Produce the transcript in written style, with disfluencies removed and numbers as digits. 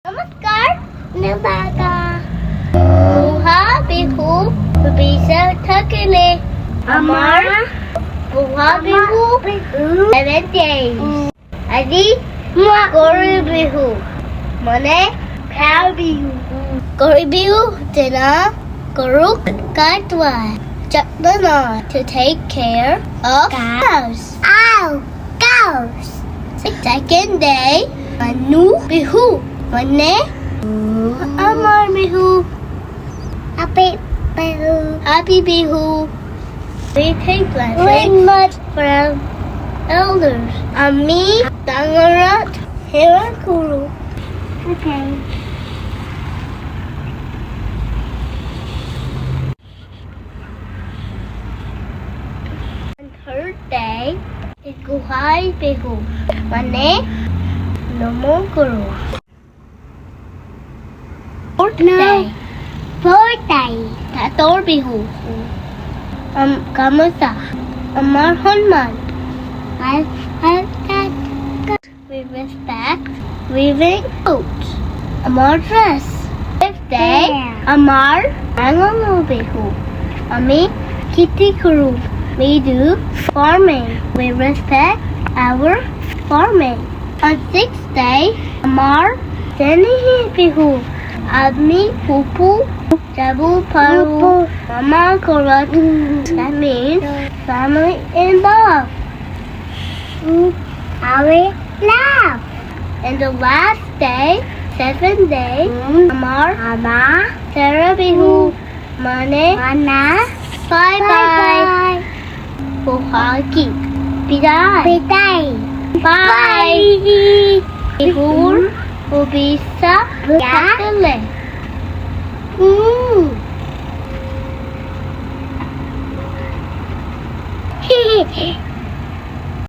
নমস্কাৰ নবাগা বুঢ়া বিহু বিচাৰ থাকিলে আমাৰ বুঢ়া বিহু 7 days আজি গৰু বিহু মানে খাৰ বিহু গৰু বিহু দিনা গৰুক কাটুৱাই Jacqueline to take care of cows. Cows. The second day, Manu bihu. Mane Amar bihu. Happy bihu. Happy bihu. We take blessings from elders. Ami Dangarat Hirakuru. Okay. Third day is Guhai Bihu. Mane Nomo Guru. Fourth day Tator Bihu. Kamusa. Amar Honman. We respect weaving boots. Amar dress. Fifth day Amar Angamu Bihu. Ami Kitty Guru. We do farming. We respect our farming. On 6th day, Amar Zenihi Bihu. Admi Pupu Jabu Paru Mama Korat. That means family involved. Our love. And the last day, 7th day, Amar Sarah Bihu. Mana Bye bye. Buhagi. Bidai. Bye. Ihur. Ubisa. Gatele.